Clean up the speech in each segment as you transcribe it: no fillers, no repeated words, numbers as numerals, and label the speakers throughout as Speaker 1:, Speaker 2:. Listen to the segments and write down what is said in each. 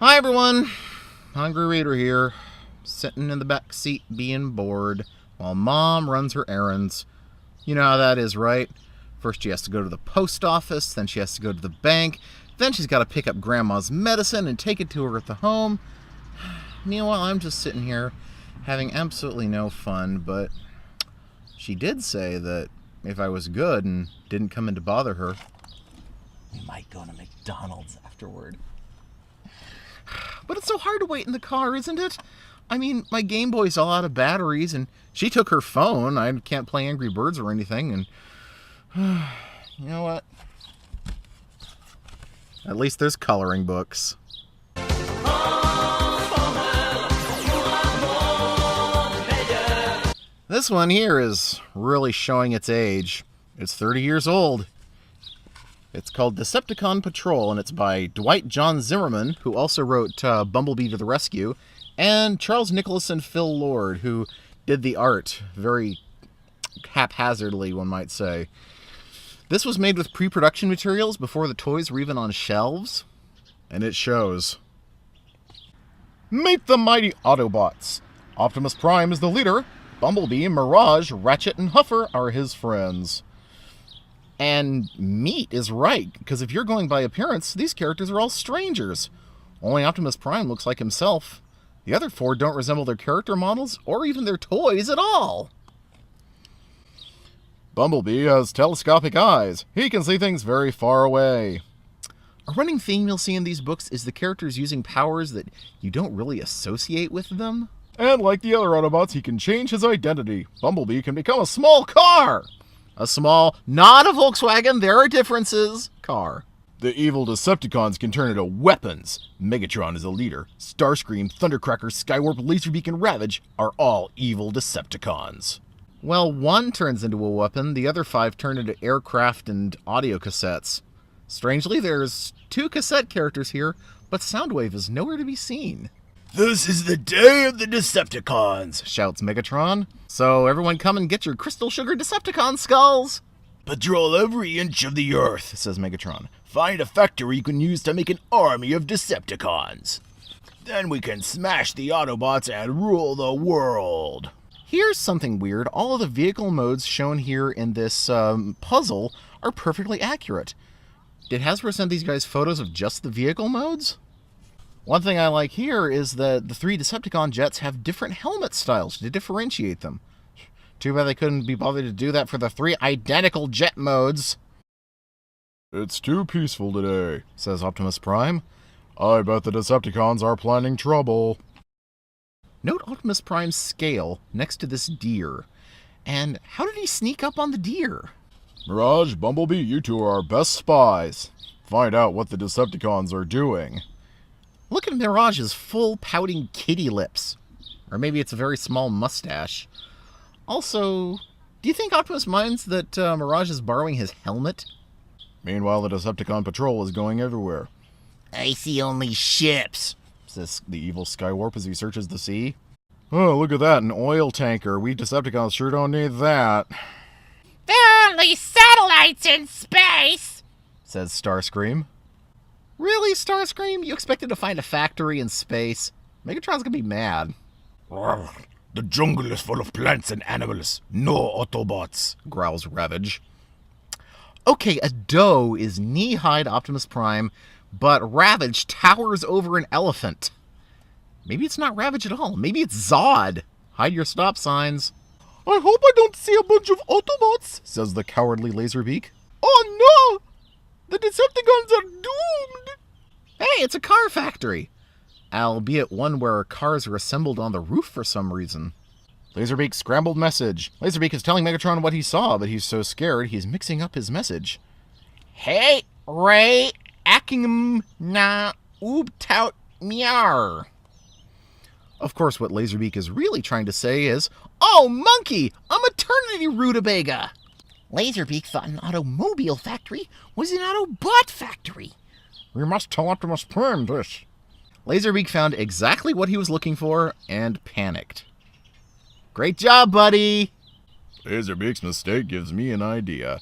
Speaker 1: Hi everyone, Hungry Reader here, sitting in the back seat being bored while Mom runs her errands. You know how that is, right? First she has to go to the post office, then she has to go to the bank, then she's got to pick up Grandma's medicine and take it to her at the home. Meanwhile, I'm just sitting here having absolutely no fun, but she did say that if I was good and didn't come in to bother her, we might go to McDonald's afterward. But it's so hard to wait in the car, isn't it? I mean, my Game Boy's all out of batteries, and she took her phone. I can't play Angry Birds or anything, and you know what? At least there's coloring books. This one here is really showing its age. It's 30 years old. It's called Decepticon Patrol, and it's by Dwight John Zimmerman, who also wrote Bumblebee to the Rescue, and Charles Nicholas and Phil Lord, who did the art very haphazardly, one might say. This was made with pre-production materials before the toys were even on shelves, and it shows. Meet the mighty Autobots. Optimus Prime is the leader. Bumblebee, Mirage, Ratchet, and Huffer are his friends. And Meat is right, because if you're going by appearance, these characters are all strangers. Only Optimus Prime looks like himself. The other four don't resemble their character models, or even their toys at all. Bumblebee has telescopic eyes. He can see things very far away. A running theme you'll see in these books is the characters using powers that you don't really associate with them. And like the other Autobots, he can change his identity. Bumblebee can become a small car. A small, not a Volkswagen, there are differences, car. The evil Decepticons can turn into weapons. Megatron is a leader. Starscream, Thundercracker, Skywarp, Laserbeak, and Ravage are all evil Decepticons. Well, one turns into a weapon, the other five turn into aircraft and audio cassettes. Strangely, there's two cassette characters here, but Soundwave is nowhere to be seen. This is the day of the Decepticons, shouts Megatron. So everyone come and get your crystal sugar Decepticon skulls. Patrol every inch of the Earth, says Megatron. Find a factory you can use to make an army of Decepticons. Then we can smash the Autobots and rule the world. Here's something weird. All of the vehicle modes shown here in this puzzle are perfectly accurate. Did Hasbro send these guys photos of just the vehicle modes? One thing I like here is that the three Decepticon jets have different helmet styles to differentiate them. Too bad they couldn't be bothered to do that for the three identical jet modes. It's too peaceful today, says Optimus Prime. I bet the Decepticons are planning trouble. Note Optimus Prime's scale next to this deer. And how did he sneak up on the deer? Mirage, Bumblebee, you two are our best spies. Find out what the Decepticons are doing. Look at Mirage's full pouting kitty lips. Or maybe it's a very small mustache. Also, do you think Optimus minds that Mirage is borrowing his helmet? Meanwhile, the Decepticon patrol is going everywhere. I see only ships, says the evil Skywarp as he searches the sea. Oh, look at that, an oil tanker. We Decepticons sure don't need that.
Speaker 2: There are only satellites in space,
Speaker 1: says Starscream. Really, Starscream? You expected to find a factory in space? Megatron's gonna be mad. The jungle is full of plants and animals. No Autobots, growls Ravage. Okay, a doe is knee-high to Optimus Prime, but Ravage towers over an elephant. Maybe it's not Ravage at all. Maybe it's Zod. Hide your stop signs. I hope I don't see a bunch of Autobots, says the cowardly Laserbeak. Oh no! The Decepticons are doomed! Hey, it's a car factory! Albeit one where cars are assembled on the roof for some reason. Laserbeak's scrambled message. Laserbeak is telling Megatron what he saw, but he's so scared he's mixing up his message. Hey, Ray, Ackingham, na, oobtout, meow. Of course, what Laserbeak is really trying to say is, oh, monkey, a maternity rutabaga! Laserbeak thought an automobile factory was an Autobot factory. We must tell Optimus Prime this. Laserbeak found exactly what he was looking for and panicked. Great job, buddy! Laserbeak's mistake gives me an idea.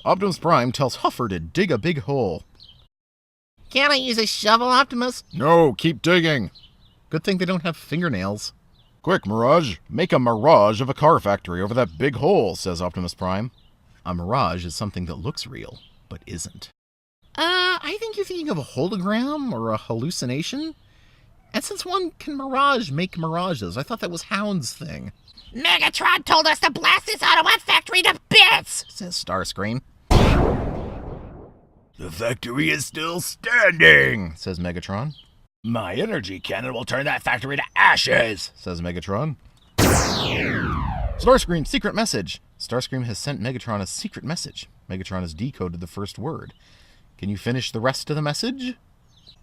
Speaker 1: Optimus Prime tells Huffer to dig a big hole.
Speaker 2: Can't I use a shovel, Optimus?
Speaker 1: No, keep digging. Good thing they don't have fingernails. Quick, Mirage. Make a mirage of a car factory over that big hole, says Optimus Prime. A mirage is something that looks real, but isn't. I think you're thinking of a hologram or a hallucination. And since one can mirage make mirages, I thought that was Hound's thing.
Speaker 2: Megatron told us to blast this Autobot factory to bits,
Speaker 1: says Starscream. The factory is still standing, says Megatron. My energy cannon will turn that factory to ashes, says Megatron. Starscream, secret message. Starscream has sent Megatron a secret message. Megatron has decoded the first word. Can you finish the rest of the message?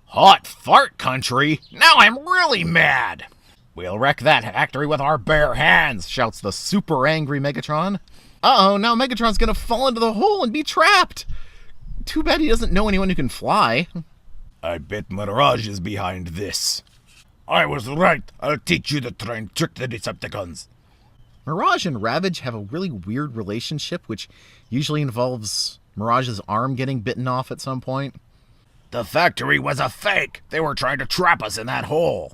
Speaker 1: Hot fart country! Now I'm really mad! We'll wreck that factory with our bare hands, shouts the super angry Megatron. Uh-oh, now Megatron's gonna fall into the hole and be trapped! Too bad he doesn't know anyone who can fly. I bet Mirage is behind this. I was right. I'll teach you to try and trick the Decepticons. Mirage and Ravage have a really weird relationship, which usually involves Mirage's arm getting bitten off at some point. The factory was a fake. They were trying to trap us in that hole.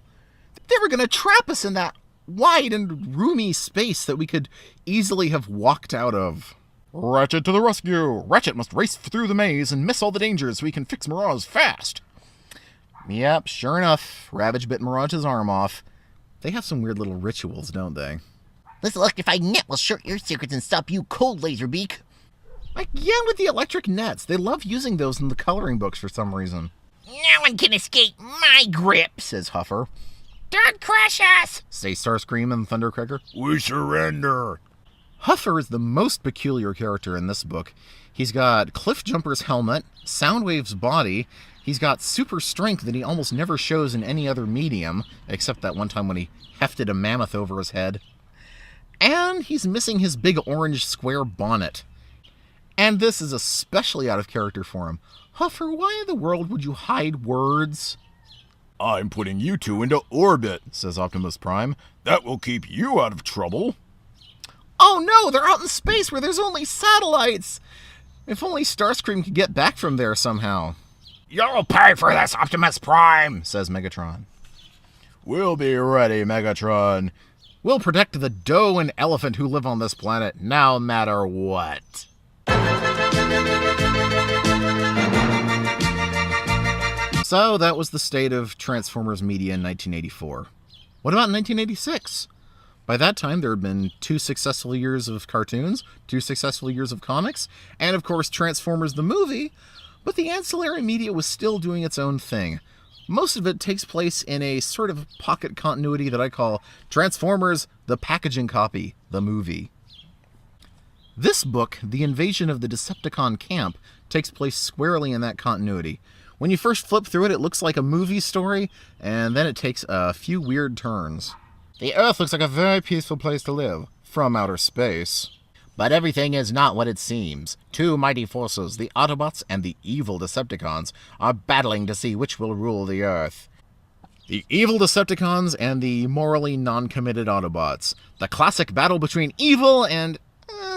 Speaker 1: They were going to trap us in that wide and roomy space that we could easily have walked out of. Ratchet to the rescue! Ratchet must race through the maze and miss all the dangers so he can fix Mirage fast. Yep, sure enough, Ravage bit Mirage's arm off. They have some weird little rituals, don't they?
Speaker 2: This electrified net will short your secrets and stop you cold, Laserbeak.
Speaker 1: Like, yeah, with the electric nets. They love using those in the coloring books for some reason.
Speaker 2: No one can escape my grip,
Speaker 1: says Huffer.
Speaker 2: Don't crush us,
Speaker 1: say Starscream and Thundercracker. We surrender. Huffer is the most peculiar character in this book. He's got Cliffjumper's helmet, Soundwave's body, he's got super strength that he almost never shows in any other medium, except that one time when he hefted a mammoth over his head. And he's missing his big orange square bonnet. And this is especially out of character for him. Huffer, why in the world would you hide words? I'm putting you two into orbit, says Optimus Prime. That will keep you out of trouble. Oh no, they're out in space where there's only satellites! If only Starscream could get back from there somehow. You'll pay for this, Optimus Prime, says Megatron. We'll be ready, Megatron. We'll protect the doe and elephant who live on this planet, no matter what. So that was the state of Transformers media in 1984. What about 1986? By that time, there had been 2 successful years of cartoons, 2 successful years of comics, and of course Transformers the movie, but the ancillary media was still doing its own thing. Most of it takes place in a sort of pocket continuity that I call Transformers the Packaging Copy, the movie. This book, The Invasion of the Decepticon Camp, takes place squarely in that continuity. When you first flip through it, it looks like a movie story, and then it takes a few weird turns. The Earth looks like a very peaceful place to live, from outer space. But everything is not what it seems. 2 mighty forces, the Autobots and the evil Decepticons, are battling to see which will rule the Earth. The evil Decepticons and the morally non-committed Autobots. The classic battle between evil and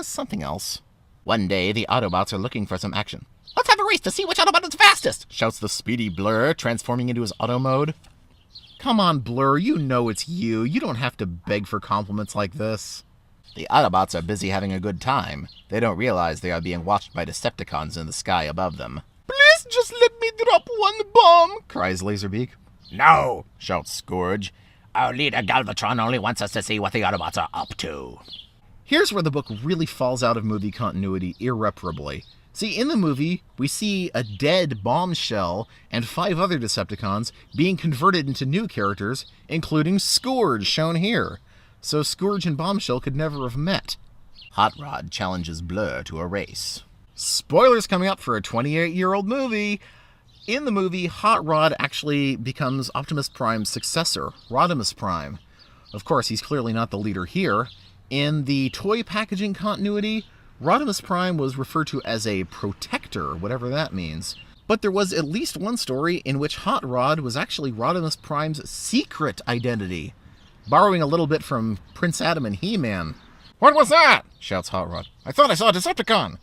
Speaker 1: something else. One day, the Autobots are looking for some action. Let's have a race to see which Autobot is fastest, shouts the speedy Blur, transforming into his auto mode. Come on, Blur, you know it's you. You don't have to beg for compliments like this. The Autobots are busy having a good time. They don't realize they are being watched by Decepticons in the sky above them. Please just let me drop one bomb, cries Laserbeak. No, shouts Scourge. Our leader Galvatron only wants us to see what the Autobots are up to. Here's where the book really falls out of movie continuity irreparably. See, in the movie, we see a dead Bombshell and 5 other Decepticons being converted into new characters, including Scourge, shown here. So Scourge and Bombshell could never have met. Hot Rod challenges Blur to a race. Spoilers coming up for a 28-year-old movie. In the movie, Hot Rod actually becomes Optimus Prime's successor, Rodimus Prime. Of course, he's clearly not the leader here. In the toy packaging continuity, Rodimus Prime was referred to as a protector, whatever that means. But there was at least one story in which Hot Rod was actually Rodimus Prime's secret identity, borrowing a little bit from Prince Adam and He-Man. What was that? Shouts Hot Rod. I thought I saw a Decepticon.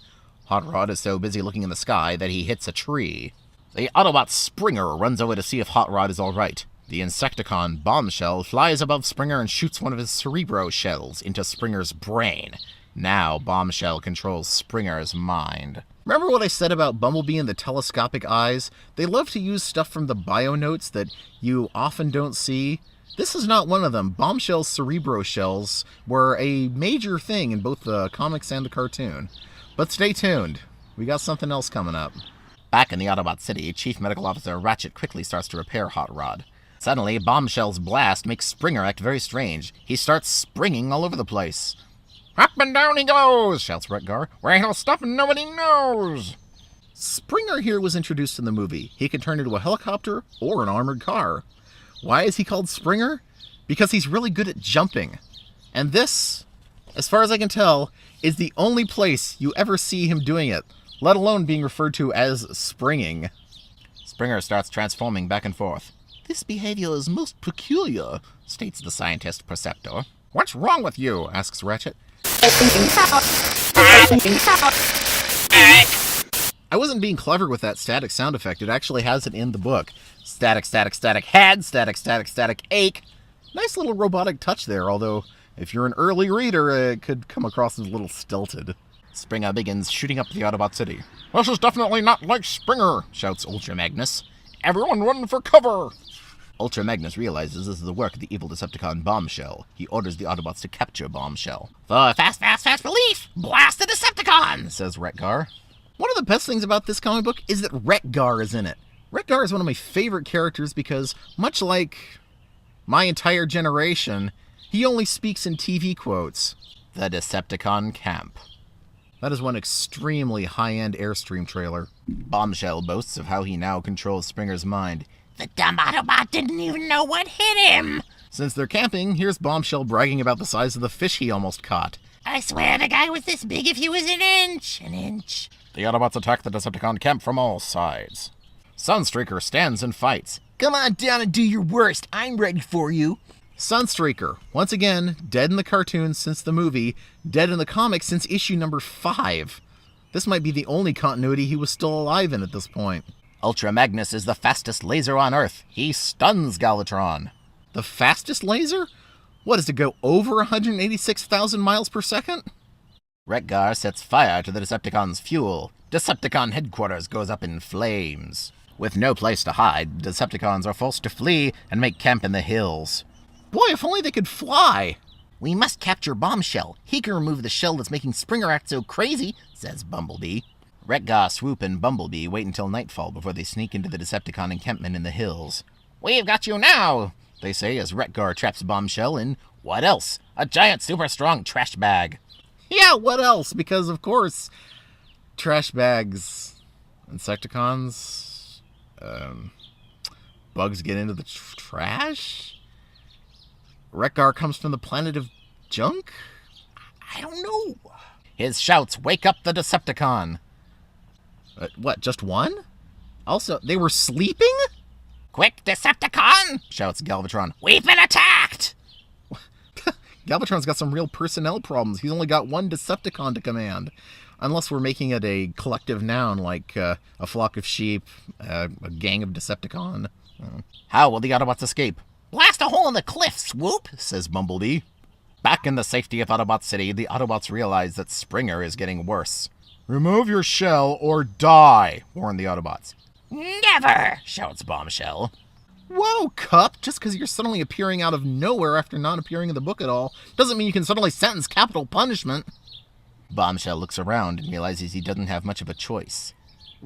Speaker 1: Hot Rod is so busy looking in the sky that he hits a tree. The Autobot Springer runs over to see if Hot Rod is alright. The Insecticon Bombshell flies above Springer and shoots one of his Cerebro shells into Springer's brain. Now Bombshell controls Springer's mind. Remember what I said about Bumblebee and the telescopic eyes? They love to use stuff from the bio notes that you often don't see. This is not one of them. Bombshell's Cerebro shells were a major thing in both the comics and the cartoon. But stay tuned. We got something else coming up. Back in the Autobot City, Chief Medical Officer Ratchet quickly starts to repair Hot Rod. Suddenly, Bombshell's blast makes Springer act very strange. He starts springing all over the place.
Speaker 2: Up and down he goes, shouts Retgar, where he'll stop and nobody knows.
Speaker 1: Springer here was introduced in the movie. He can turn into a helicopter or an armored car. Why is he called Springer? Because he's really good at jumping. And this, as far as I can tell, is the only place you ever see him doing it, let alone being referred to as springing. Springer starts transforming back and forth. This behavior is most peculiar, states the scientist Perceptor.
Speaker 2: What's wrong with you? Asks Ratchet.
Speaker 1: I wasn't being clever with that static sound effect. It actually has it in the book. Static, static, static, head, static, static, static, ache. Nice little robotic touch there, although if you're an early reader, it could come across as a little stilted. Springer begins shooting up the Autobot City.
Speaker 2: This is definitely not like Springer, shouts Ultra Magnus. Everyone run for cover!
Speaker 1: Ultra Magnus realizes this is the work of the evil Decepticon Bombshell. He orders the Autobots to capture Bombshell.
Speaker 2: For fast relief, blast the Decepticon, says Retgar.
Speaker 1: One of the best things about this comic book is that Retgar is in it. Retgar is one of my favorite characters because, much like my entire generation, he only speaks in TV quotes. The Decepticon Camp. That is one extremely high-end Airstream trailer. Bombshell boasts of how he now controls Springer's mind.
Speaker 2: The dumb Autobot didn't even know what hit him.
Speaker 1: Since they're camping, here's Bombshell bragging about the size of the fish he almost caught.
Speaker 2: I swear the guy was this big if he was an inch. An inch.
Speaker 1: The Autobots attack the Decepticon camp from all sides. Sunstreaker stands and fights.
Speaker 2: Come on down and do your worst. I'm ready for you.
Speaker 1: Sunstreaker, once again, dead in the cartoon since the movie, dead in the comics since issue number 5. This might be the only continuity he was still alive in at this point. Ultra Magnus is the fastest laser on Earth. He stuns Galvatron. The fastest laser? What, does it go over 186,000 miles per second? Retgar sets fire to the Decepticons' fuel. Decepticon headquarters goes up in flames. With no place to hide, the Decepticons are forced to flee and make camp in the hills. Boy, if only they could fly!
Speaker 2: We must capture Bombshell. He can remove the shell that's making Springer act so crazy, says Bumblebee.
Speaker 1: Retgar, Swoop, and Bumblebee wait until nightfall before they sneak into the Decepticon encampment in the hills.
Speaker 2: We've got you now,
Speaker 1: they say as Retgar traps Bombshell in, what else? A giant super strong trash bag. Yeah, what else? Because, of course, trash bags, Insecticons, bugs get into the trash? Retgar comes from the planet of junk? I don't know. His shouts wake up the Decepticon. What, just one? Also, they were sleeping?
Speaker 2: Quick, Decepticon!
Speaker 1: Shouts Galvatron.
Speaker 2: We've been attacked!
Speaker 1: Galvatron's got some real personnel problems. He's only got one Decepticon to command. Unless we're making it a collective noun like a flock of sheep, a gang of Decepticon. How will the Autobots escape?
Speaker 2: Blast a hole in the cliff, Swoop,
Speaker 1: says Bumblebee. Back in the safety of Autobot City, the Autobots realize that Springer is getting worse. Remove your shell or die, warn the Autobots.
Speaker 2: Never, shouts Bombshell.
Speaker 1: Whoa, Cup, just because you're suddenly appearing out of nowhere after not appearing in the book at all, doesn't mean you can suddenly sentence capital punishment. Bombshell looks around and realizes he doesn't have much of a choice.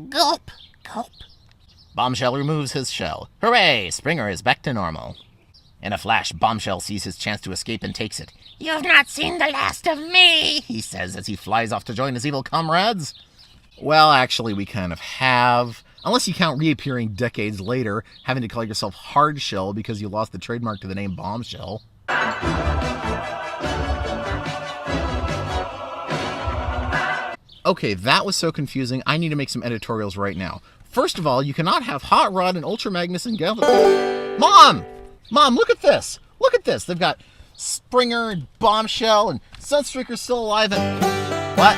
Speaker 2: Gulp, gulp.
Speaker 1: Bombshell removes his shell. Hooray, Springer is back to normal. In a flash, Bombshell sees his chance to escape and takes it.
Speaker 2: You've not seen the last of me,
Speaker 1: he says as he flies off to join his evil comrades. Well, actually, we kind of have. Unless you count reappearing decades later, having to call yourself Hardshell because you lost the trademark to the name Bombshell. Okay, that was so confusing, I need to make some editorials right now. First of all, you cannot have Hot Rod and Ultra Magnus and Galvatron. Mom, look at this! Look at this! They've got Springer and Bombshell and Sunstreaker still alive and... What?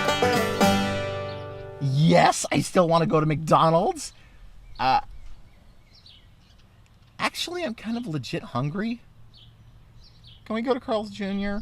Speaker 1: Yes, I still want to go to McDonald's. Actually, I'm kind of legit hungry. Can we go to Carl's Jr.?